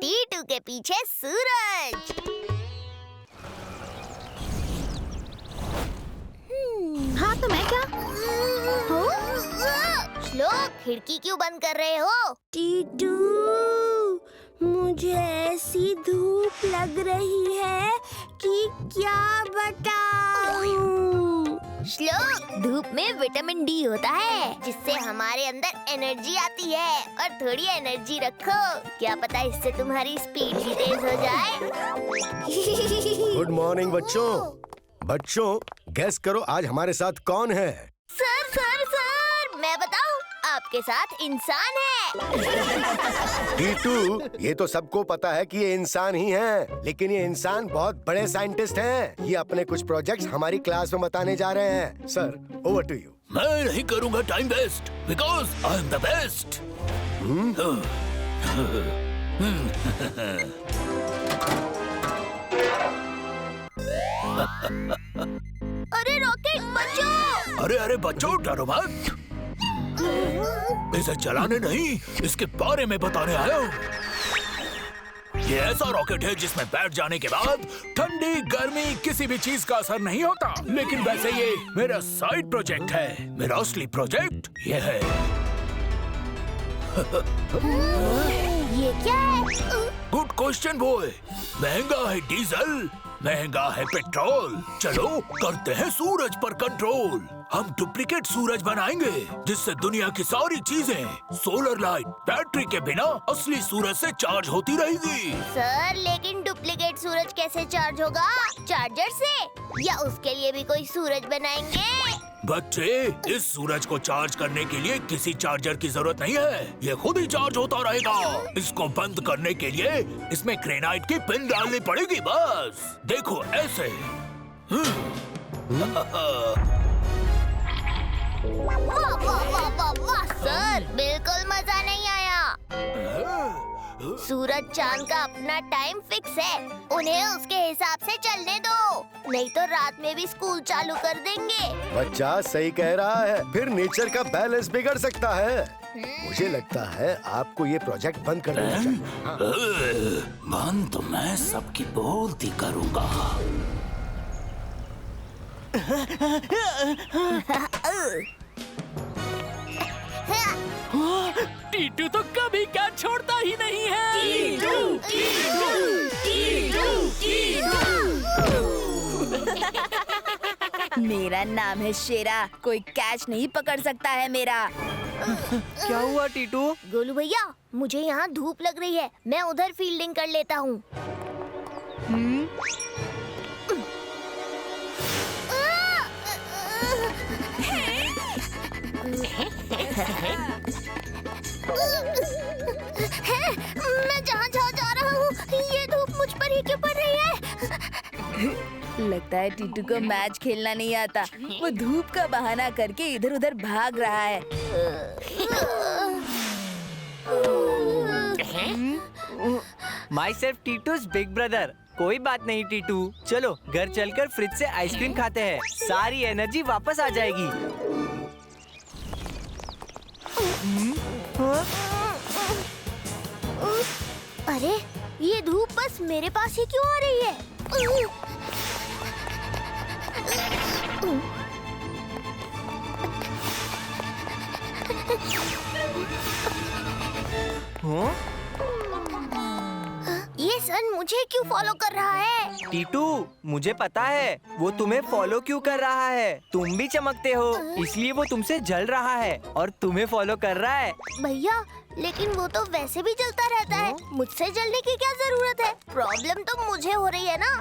टीटू के पीछे सूरज। हाँ तो मैं क्या? श्लोक, खिड़की क्यों बंद कर रहे हो? टीटू, मुझे ऐसी धूप लग रही है कि क्या बताऊं। श्लोक, धूप में विटामिन डी होता है जिससे हमारे अंदर एनर्जी आती है, और थोड़ी एनर्जी रखो, क्या पता इससे तुम्हारी स्पीड भी तेज हो जाए। गुड मॉर्निंग बच्चों, गेस करो आज हमारे साथ कौन है? सर, मैं बताऊं, आपके साथ इंसान है। टीटू, ये तो सबको पता है कि ये इंसान ही है, लेकिन ये इंसान बहुत बड़े साइंटिस्ट हैं। ये अपने कुछ प्रोजेक्ट्स हमारी क्लास में बताने जा रहे हैं। Sir, over to you. मैं नहीं करूंगा time waste, because I am the best. अरे रॉकेट, बचो! अरे बच्चों, डरो मत। इसे चलाने नहीं, इसके बारे में बताने आया हूँ। ये ऐसा रॉकेट है जिसमें बैठ जाने के बाद ठंडी गर्मी किसी भी चीज का असर नहीं होता। लेकिन वैसे ये मेरा साइड प्रोजेक्ट है। मेरा असली प्रोजेक्ट ये है। ये क्या है? Good question boy. महंगा है डीजल, महंगा है पेट्रोल। चलो करते हैं सूरज पर कंट्रोल। हम डुप्लीकेट सूरज बनाएंगे जिससे दुनिया की सारी चीजें सोलर लाइट, बैटरी के बिना असली सूरज से चार्ज होती रहेगी। सर, लेकिन डुप्लीकेट सूरज कैसे चार्ज होगा? चार्जर से? या उसके लिए भी कोई सूरज बनाएंगे? बच्चे, इस सूरज को चार्ज करने के लिए किसी चार्जर की जरूरत नहीं है, ये खुद ही चार्ज होता रहेगा। इसको बंद करने के लिए इसमें ग्रेनाइट की पिन डालनी पड़ेगी बस। देखो ऐसे। वाह सर, बिल्कुल मजा नहीं आया। सूरज चांद का अपना टाइम फिक्स है, उन्हें उसके हिसाब से चलने दो, नहीं तो रात में भी स्कूल चालू कर देंगे। बच्चा सही कह रहा है, फिर नेचर का बैलेंस बिगड़ सकता है। मुझे लगता है आपको ये प्रोजेक्ट बंद कर देना चाहिए। बंद तो मैं सबकी बोलती करूँगा। टीटू तो कभी क्या छोड़ता ही नहीं है। मेरा नाम है शेरा, कोई कैच नहीं पकड़ सकता है मेरा। क्या हुआ टीटू? गोलू भैया, मुझे यहाँ धूप लग रही है, मैं उधर फील्डिंग कर लेता हूँ। मैं जहाँ जा रहा हूँ, ये धूप मुझ पर ही क्यों पड़ रही है? लगता है टीटू को मैच खेलना नहीं आता, वो धूप का बहाना करके इधर उधर भाग रहा है। माई सेल्फ टीटूज बिग ब्रदर। कोई बात नहीं टीटू, चलो घर चलकर फ्रिज से आइसक्रीम खाते हैं, सारी एनर्जी वापस आ जाएगी। अरे, ये धूप बस मेरे पास ही क्यों आ रही है? ये सन मुझे क्यों फॉलो कर रहा है? टीटू, मुझे पता है वो तुम्हें फॉलो क्यों कर रहा है। तुम भी चमकते हो, इसलिए वो तुमसे जल रहा है और तुम्हें फॉलो कर रहा है। भैया, लेकिन वो तो वैसे भी जलता रहता है, मुझसे जलने की क्या जरूरत है? प्रॉब्लम तो मुझे हो रही है ना।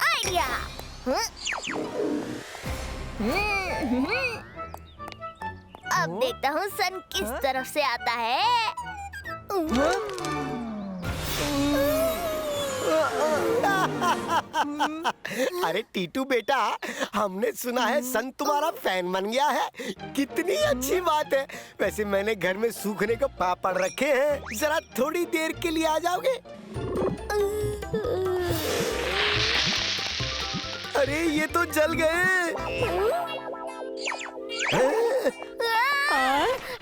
आइडिया। अब देखता हूँ सन किस तरफ से आता है। अरे टीटू बेटा, हमने सुना है सन तुम्हारा फैन बन गया है। कितनी अच्छी बात है। वैसे मैंने घर में सूखने को पापड़ रखे हैं, जरा थोड़ी देर के लिए आ जाओगे? अरे ये तो जल गए।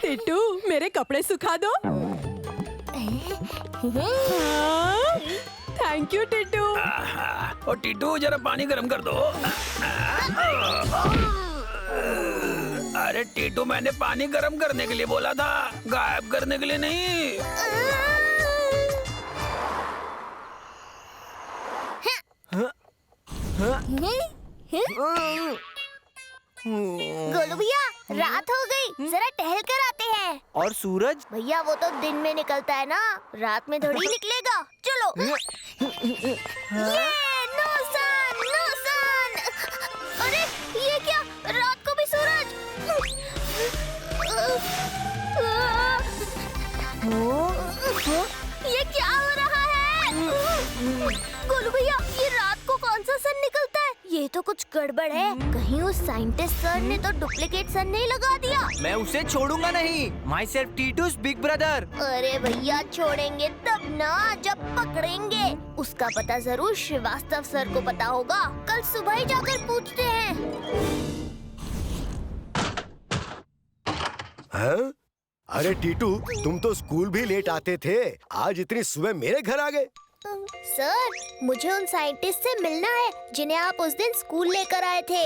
टीटू, मेरे कपड़े सुखा दो। Thank you Titu. और टीटू जरा पानी गर्म कर दो। अरे टीटू, मैंने पानी गर्म करने के लिए बोला था, गायब करने के लिए नहीं। गोलू भैया, रात हो गई, जरा टहल कर आते हैं। और सूरज? भैया वो तो दिन में निकलता है ना, रात में थोड़ी निकलेगा। चलो। ये नो सन, नो सन। अरे ये क्या, रात को भी सूरज? ये क्या हो रहा है? गोलू भैया, ये रात को कौन सा सन निकलता है? ये तो कुछ गड़बड़ है। कहीं उस साइंटिस्ट सर ने तो डुप्लीकेट सन नहीं लगा दिया? मैं उसे छोड़ूंगा नहीं। माई सेल्फ टीटूज बिग ब्रदर। अरे भैया, छोड़ेंगे तब ना जब पकड़ेंगे। उसका पता जरूर श्रीवास्तव सर को पता होगा। कल सुबह ही जाकर पूछते हैं। हाँ? अरे टीटू, तुम तो स्कूल भी लेट आते थे, आज इतनी सुबह मेरे घर आ गए। सर, मुझे उन साइंटिस्ट से मिलना है जिन्हें आप उस दिन स्कूल लेकर आए थे।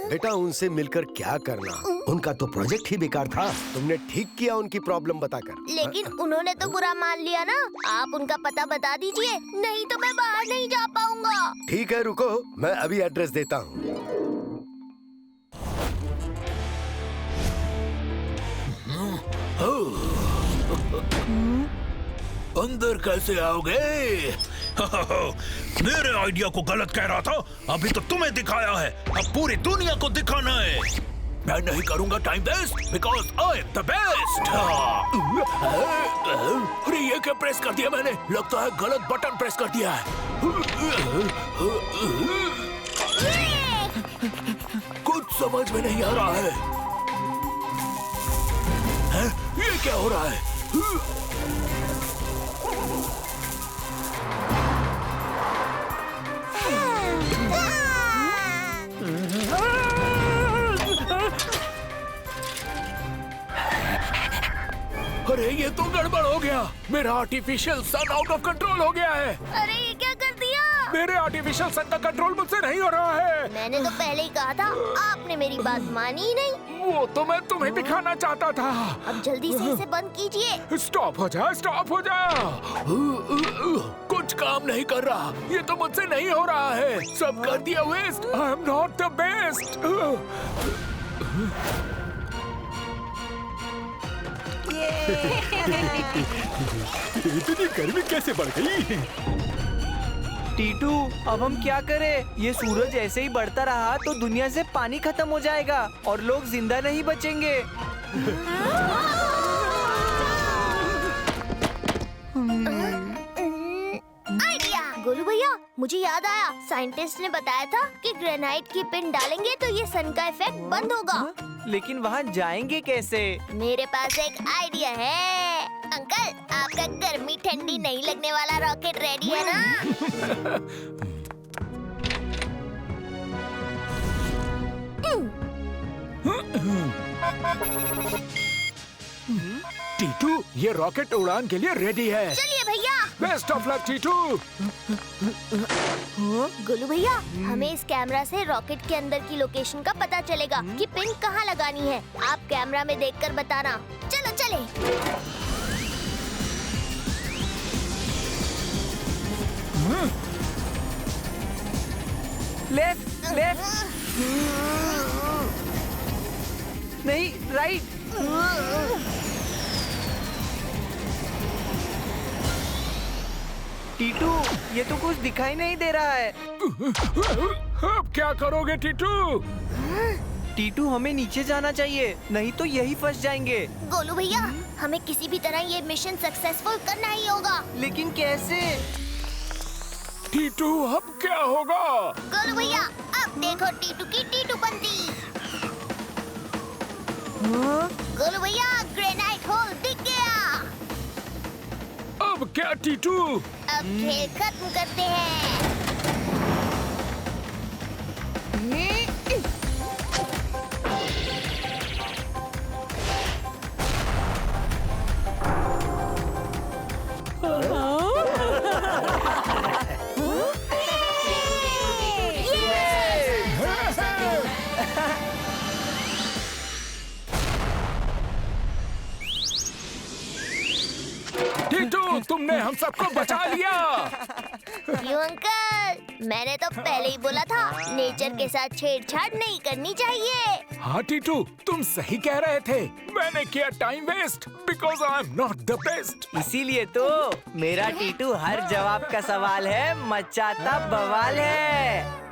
बेटा, उनसे मिलकर क्या करना, उनका तो प्रोजेक्ट ही बेकार था। तुमने ठीक किया उनकी प्रॉब्लम बताकर। लेकिन उन्होंने तो बुरा मान लिया ना। आप उनका पता बता दीजिए, नहीं तो मैं बाहर नहीं जा पाऊंगा। ठीक है, रुको, मैं अभी एड्रेस देता हूँ। अंदर कैसे आओगे? मेरे आइडिया को गलत कह रहा था, अभी तो तुम्हें दिखाया है, अब पूरी दुनिया को दिखाना है। मैं नहीं करूंगा time waste, because I am the best. अरे ये क्या प्रेस कर दिया मैंने? लगता है गलत बटन प्रेस कर दिया है। कुछ समझ में नहीं आ रहा है। ये क्या हो रहा है? अरे ये तो गड़बड़ हो गया। मेरा artificial sun out of control हो गया है। अरे ये क्या कर दिया? मेरे आर्टिफिशियल सन का कंट्रोल मुझसे नहीं हो रहा है। मैंने तो पहले ही कहा था, आपने मेरी बात मानी ही नहीं। वो तो मैं तुम्हें दिखाना चाहता था। अब जल्दी से इसे बंद कीजिए। स्टॉप हो जा, स्टॉप हो जा। कुछ काम नहीं कर रहा, ये तो मुझसे नहीं हो रहा है। सब कर दिया waste. I am not the best. इतनी गर्मी कैसे बढ़ गई? टीटू, अब हम क्या करें? ये सूरज ऐसे ही बढ़ता रहा तो दुनिया से पानी खत्म हो जाएगा और लोग जिंदा नहीं बचेंगे। आइडिया! गोलू भैया, मुझे याद आया, साइंटिस्ट ने बताया था कि ग्रेनाइट की पिन डालेंगे तो ये सन का इफेक्ट बंद होगा। लेकिन वहाँ जाएंगे कैसे? मेरे पास एक आइडिया है। अंकल, आपका गर्मी ठंडी नहीं लगने वाला रॉकेट रेडी है ना? टीटू, ये रॉकेट उड़ान के लिए रेडी है। चलिए भैया। Best of luck Titu. Golu भैया, हमें इस कैमरा से रॉकेट के अंदर की लोकेशन का पता चलेगा कि पिन कहाँ लगानी है। आप कैमरा में देखकर बताना। चलो चले। लेफ्ट, लेफ्ट, नहीं, राइट। टीटू, ये तो कुछ दिखाई नहीं दे रहा है। अब क्या करोगे टीटू? टीटू, हमें नीचे जाना चाहिए, नहीं तो यही फंस जाएंगे। गोलू भैया, हमें किसी भी तरह ये मिशन सक्सेसफुल करना ही होगा। लेकिन कैसे? टीटू, अब क्या होगा? गोलू भैया, अब देखो टीटू की टीटू बनती। गोलू भैया, ग्रेनाइट होल दिख गया। अब क्या टीटू? अब खेल खत्म करते हैं। तुमने हम सबको बचा लिया। क्यों अंकल, मैंने तो पहले ही बोला था नेचर के साथ छेड़छाड़ नहीं करनी चाहिए। हाँ टीटू, तुम सही कह रहे थे। मैंने किया time waste because I am not the best. इसीलिए तो मेरा टीटू हर जवाब का सवाल है, मचाता बवाल है।